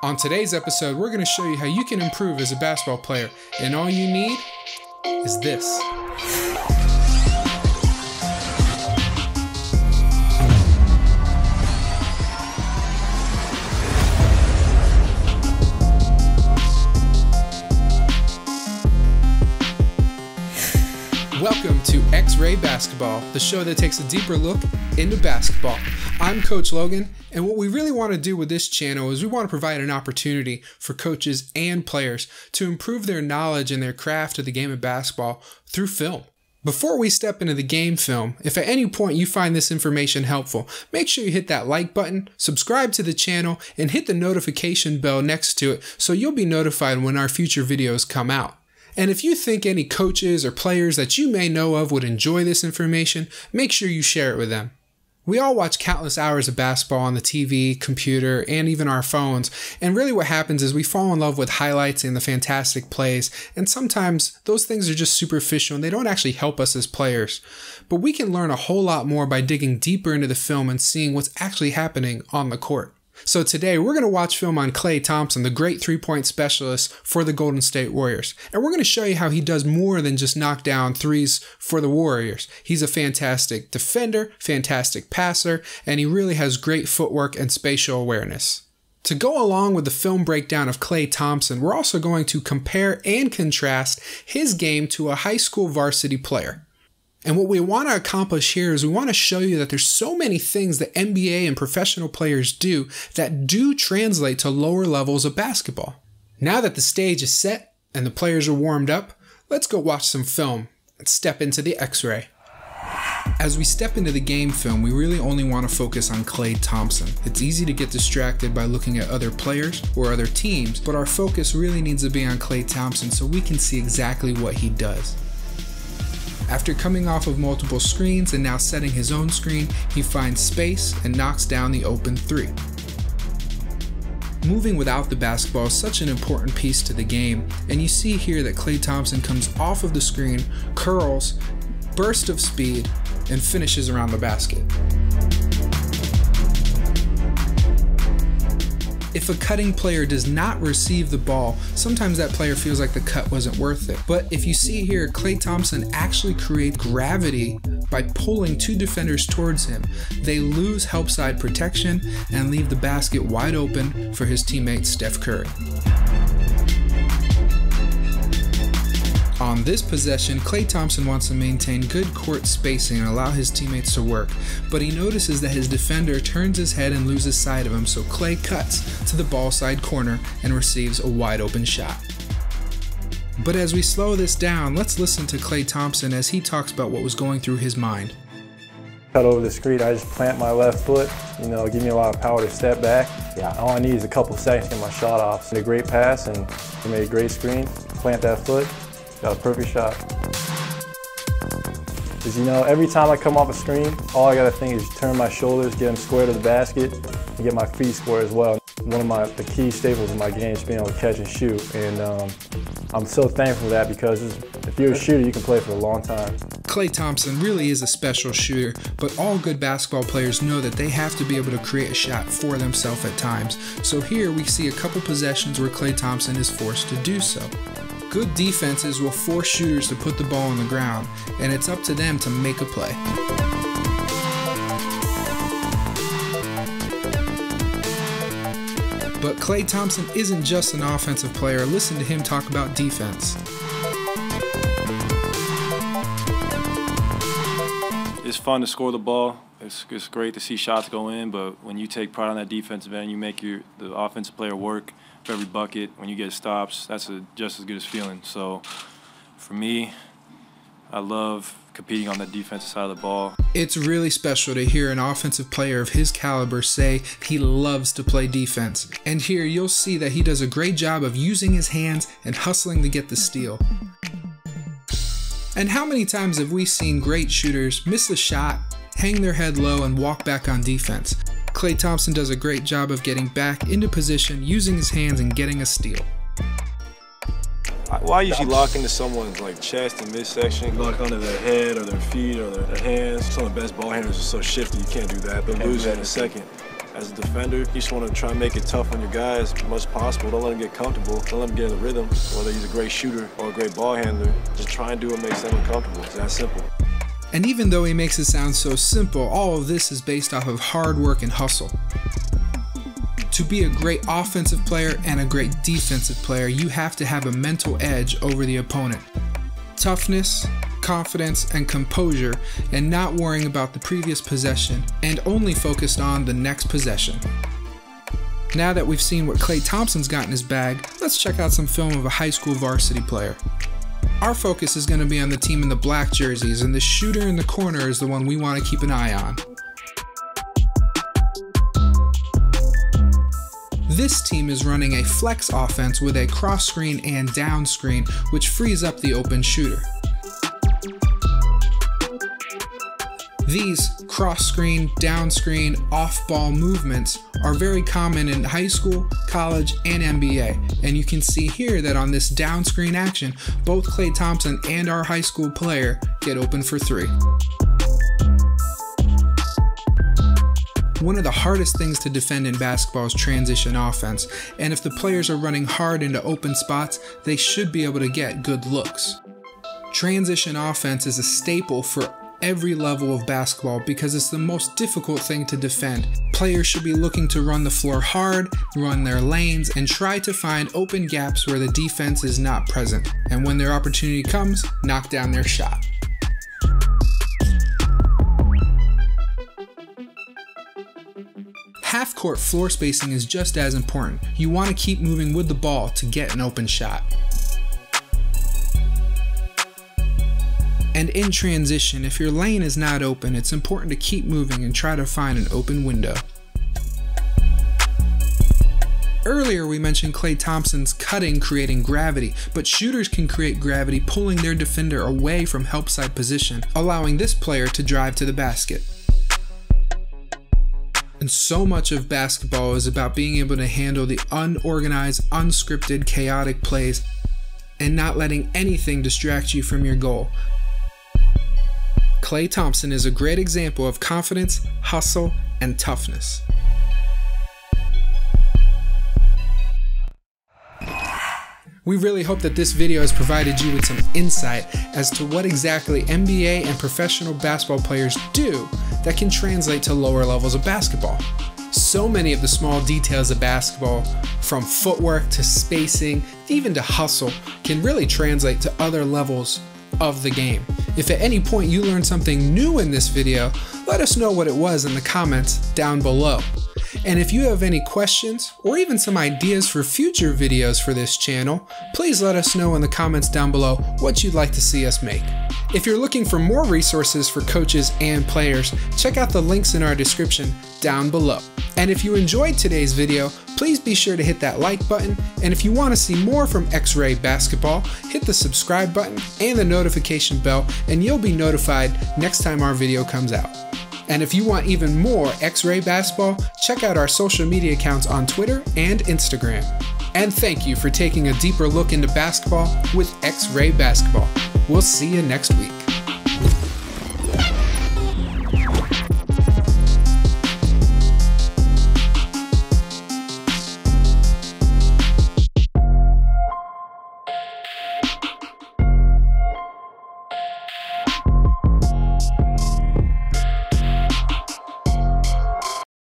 On today's episode, we're going to show you how you can improve as a basketball player, and all you need is this. Welcome to X-Ray Basketball, the show that takes a deeper look into basketball. I'm Coach Logan, and what we really want to do with this channel is we want to provide an opportunity for coaches and players to improve their knowledge and their craft of the game of basketball through film. Before we step into the game film, if at any point you find this information helpful, make sure you hit that like button, subscribe to the channel, and hit the notification bell next to it so you'll be notified when our future videos come out. And if you think any coaches or players that you may know of would enjoy this information, make sure you share it with them. We all watch countless hours of basketball on the TV, computer, and even our phones, and really what happens is we fall in love with highlights and the fantastic plays, and sometimes those things are just superficial and they don't actually help us as players. But we can learn a whole lot more by digging deeper into the film and seeing what's actually happening on the court. So today we're going to watch film on Klay Thompson, the great three-point specialist for the Golden State Warriors. And we're going to show you how he does more than just knock down threes for the Warriors. He's a fantastic defender, fantastic passer, and he really has great footwork and spatial awareness. To go along with the film breakdown of Klay Thompson, we're also going to compare and contrast his game to a high school varsity player. And what we want to accomplish here is we want to show you that there's so many things that NBA and professional players do that do translate to lower levels of basketball. Now that the stage is set and the players are warmed up, let's go watch some film and step into the X-ray. As we step into the game film, we really only want to focus on Klay Thompson. It's easy to get distracted by looking at other players or other teams, but our focus really needs to be on Klay Thompson so we can see exactly what he does. After coming off of multiple screens and now setting his own screen, he finds space and knocks down the open three. Moving without the basketball is such an important piece to the game, and you see here that Klay Thompson comes off of the screen, curls, burst of speed, and finishes around the basket. If a cutting player does not receive the ball, sometimes that player feels like the cut wasn't worth it. But if you see here, Klay Thompson actually creates gravity by pulling two defenders towards him. They lose help side protection and leave the basket wide open for his teammate Steph Curry. On this possession, Klay Thompson wants to maintain good court spacing and allow his teammates to work, but he notices that his defender turns his head and loses sight of him, so Klay cuts to the ball side corner and receives a wide open shot. But as we slow this down, let's listen to Klay Thompson as he talks about what was going through his mind. Cut over the screen, I just plant my left foot, give me a lot of power to step back. Yeah, all I need is a couple seconds to get my shot off. Made a great pass and he made a great screen, plant that foot. Got a perfect shot. Because every time I come off a screen, all I gotta think is turn my shoulders, get them square to the basket, and get my feet square as well. One of the key staples in my game is being able to catch and shoot, and I'm so thankful for that because if you're a shooter, you can play for a long time. Klay Thompson really is a special shooter, but all good basketball players know that they have to be able to create a shot for themselves at times. So here we see a couple possessions where Klay Thompson is forced to do so. Good defenses will force shooters to put the ball on the ground, and it's up to them to make a play. But Klay Thompson isn't just an offensive player. Listen to him talk about defense. It's fun to score the ball. It's great to see shots go in, but when you take pride on that defensive end, you make the offensive player work for every bucket. When you get stops, that's just as good as feeling. So for me, I love competing on the defensive side of the ball. It's really special to hear an offensive player of his caliber say he loves to play defense. And here you'll see that he does a great job of using his hands and hustling to get the steal. And how many times have we seen great shooters miss a shot, hang their head low, and walk back on defense? Klay Thompson does a great job of getting back into position, using his hands, and getting a steal. Well, I usually lock into someone's chest and midsection, lock onto their head or their feet or their hands. Some of the best ball handlers are so shifty, you can't do that. They'll lose it in a second. As a defender, you just want to try and make it tough on your guys as much as possible. Don't let them get comfortable. Don't let them get in the rhythm. Whether he's a great shooter or a great ball handler, just try and do what makes them uncomfortable. It's that simple. And even though he makes it sound so simple, all of this is based off of hard work and hustle. To be a great offensive player and a great defensive player, you have to have a mental edge over the opponent. Toughness, confidence, and composure, and not worrying about the previous possession and only focused on the next possession. Now that we've seen what Klay Thompson's got in his bag, let's check out some film of a high school varsity player. Our focus is going to be on the team in the black jerseys, and the shooter in the corner is the one we want to keep an eye on. This team is running a flex offense with a cross screen and down screen, which frees up the open shooter. These cross-screen, down-screen, off-ball movements are very common in high school, college, and NBA, and you can see here that on this down-screen action, both Klay Thompson and our high school player get open for three. One of the hardest things to defend in basketball is transition offense, and if the players are running hard into open spots, they should be able to get good looks. Transition offense is a staple for every level of basketball because it's the most difficult thing to defend. Players should be looking to run the floor hard, run their lanes, and try to find open gaps where the defense is not present. And when their opportunity comes, knock down their shot. Half-court floor spacing is just as important. You want to keep moving with the ball to get an open shot. And in transition, if your lane is not open, it's important to keep moving and try to find an open window. Earlier we mentioned Klay Thompson's cutting creating gravity, but shooters can create gravity pulling their defender away from help side position, allowing this player to drive to the basket. And so much of basketball is about being able to handle the unorganized, unscripted, chaotic plays and not letting anything distract you from your goal. Klay Thompson is a great example of confidence, hustle, and toughness. We really hope that this video has provided you with some insight as to what exactly NBA and professional basketball players do that can translate to lower levels of basketball. So many of the small details of basketball, from footwork to spacing, even to hustle, can really translate to other levels of the game. If at any point you learned something new in this video, let us know what it was in the comments down below. And if you have any questions or even some ideas for future videos for this channel, please let us know in the comments down below what you'd like to see us make. If you're looking for more resources for coaches and players, check out the links in our description down below. And if you enjoyed today's video, please be sure to hit that like button, and if you want to see more from X-Ray Basketball, hit the subscribe button and the notification bell, and you'll be notified next time our video comes out. And if you want even more X-Ray Basketball, check out our social media accounts on Twitter and Instagram. And thank you for taking a deeper look into basketball with X-Ray Basketball. We'll see you next week.